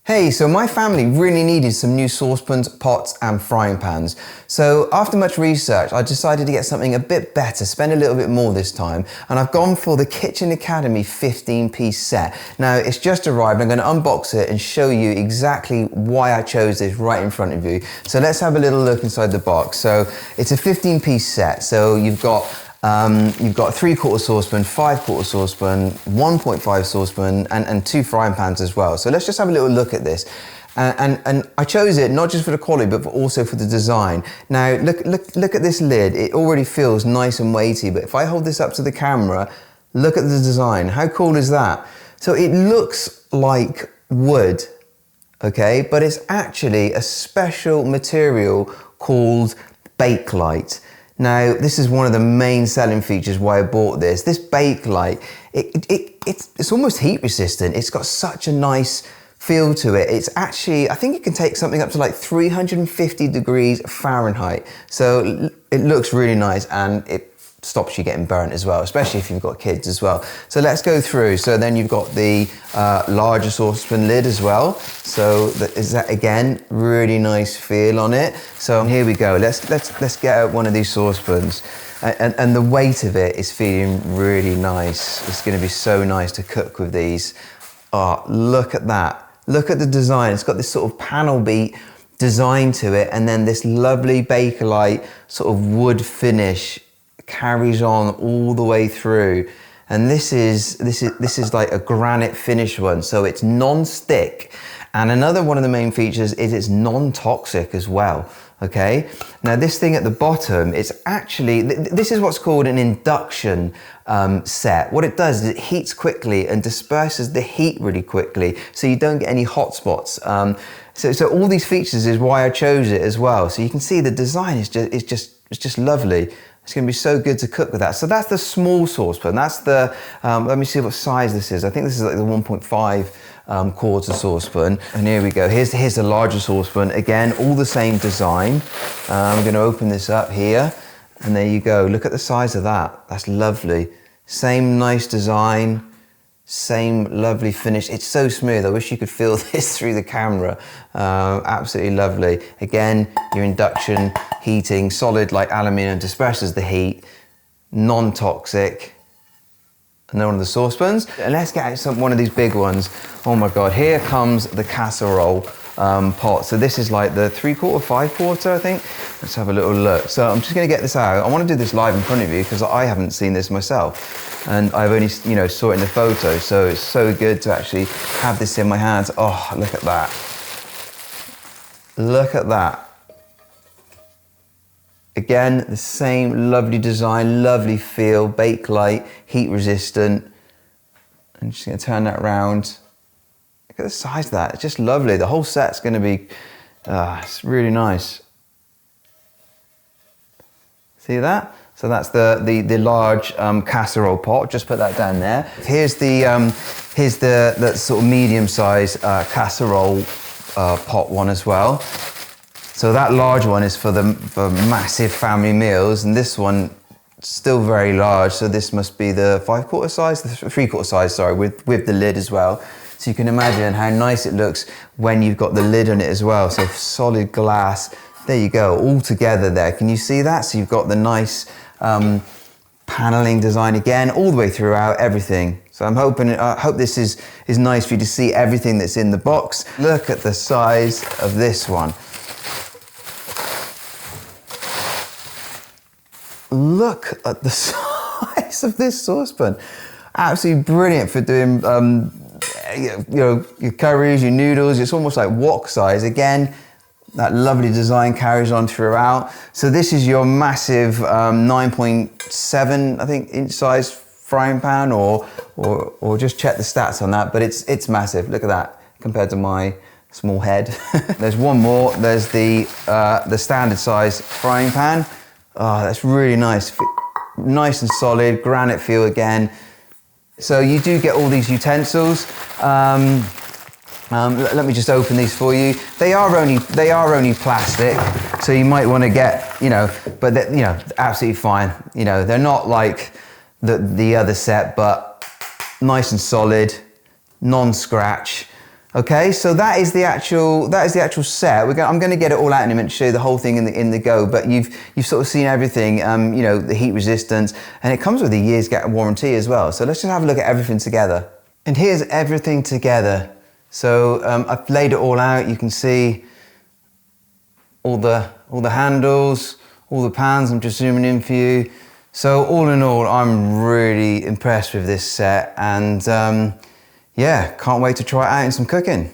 Hey, so my family really needed some new saucepans, pots and frying pans. So after much research, I decided to get something a bit better, spend a little bit more this time. And I've gone for the Kitchen Academy 15-piece set. Now it's just arrived. I'm going to unbox it and show you exactly why I chose this right in front of you. So let's have a little look inside the box. So it's a 15-piece set. So you've got a 3/4 saucepan, 5/4 saucepan, 1.5 saucepan, and 2 frying pans as well. So let's just have a little look at this. And I chose it not just for the quality, but also for the design. Now look at this lid. It already feels nice and weighty, but if I hold this up to the camera, look at the design. How cool is that? So it looks like wood, okay, but it's actually a special material called Bakelite. Now, this is one of the main selling features why I bought this. This Bakelite, it's almost heat resistant. It's got such a nice feel to it. It's actually, I think it can take something up to like 350 degrees Fahrenheit. So it looks really nice and it stops you getting burnt as well, especially if you've got kids as well. So let's go through. So then you've got the larger saucepan lid as well. So is that again, really nice feel on it. So here we go. Let's get out one of these saucepans. And the weight of it is feeling really nice. It's gonna be so nice to cook with these. Oh, look at that. Look at the design. It's got this sort of panel beat design to it, and then this lovely Bakelite sort of wood finish carries on all the way through. And this is like a granite finish one, so it's non-stick. And another one of the main features is it's non-toxic as well. Okay, now this thing at the bottom, it's actually, this is what's called an induction set. What it does is it heats quickly and disperses the heat really quickly, so you don't get any hot spots. So all these features is why I chose it as well. So you can see the design is just lovely. It's going to be so good to cook with that. So that's the small saucepan. That's the, let me see what size this is. I think this is like the 1.5 quarter saucepan. And here we go. Here's the larger saucepan. Again, all the same design. I'm going to open this up here. And there you go. Look at the size of that. That's lovely. Same nice design. Same lovely finish. It's so smooth. I wish you could feel this through the camera. Absolutely lovely. Again, your induction heating, solid like aluminium, disperses the heat, non-toxic. Another one of the saucepans. And let's get out one of these big ones. Oh my God, here comes the casserole pot. So this is like the 3/4, 5/4, I think. Let's have a little look. So I'm just gonna get this out. I wanna do this live in front of you because I haven't seen this myself. And I've only, saw it in the photo. So it's so good to actually have this in my hands. Oh, look at that. Look at that. Again, the same lovely design, lovely feel, Bakelite, heat resistant. I'm just gonna turn that around. Look at the size of that, it's just lovely. The whole set's gonna be, it's really nice. See that? So that's the large casserole pot. Just put that down there. Here's the sort of medium-sized casserole pot one as well. So that large one is for massive family meals, and this one still very large. So this must be the 5/4 size, the 3/4 size, sorry, with the lid as well. So you can imagine how nice it looks when you've got the lid on it as well. So solid glass. There you go, all together there. Can you see that? So you've got the nice paneling design again, all the way throughout, everything. So I'm hoping, I hope this is nice for you to see everything that's in the box. Look at the size of this one. Look at the size of this saucepan. Absolutely brilliant for doing, your curries, your noodles. It's almost like wok size. Again, that lovely design carries on throughout. So this is your massive 9.7, I think, inch size frying pan, or just check the stats on that. But it's massive. Look at that compared to my small head. There's one more. There's the standard size frying pan. Oh, that's really nice. Nice and solid, granite feel again. So you do get all these utensils. Let me just open these for you. They are only plastic, so you might want to get, but absolutely fine. They're not like the other set, but nice and solid, non-scratch. Okay, so that is the actual set. I'm going to get it all out in a minute to show you the whole thing in the go. But you've sort of seen everything. You know, the heat resistance, and it comes with a year's warranty as well. So let's just have a look at everything together. And here's everything together. So I've laid it all out. You can see all the handles, all the pans. I'm just zooming in for you. So all in all, I'm really impressed with this set, and yeah, can't wait to try it out in some cooking.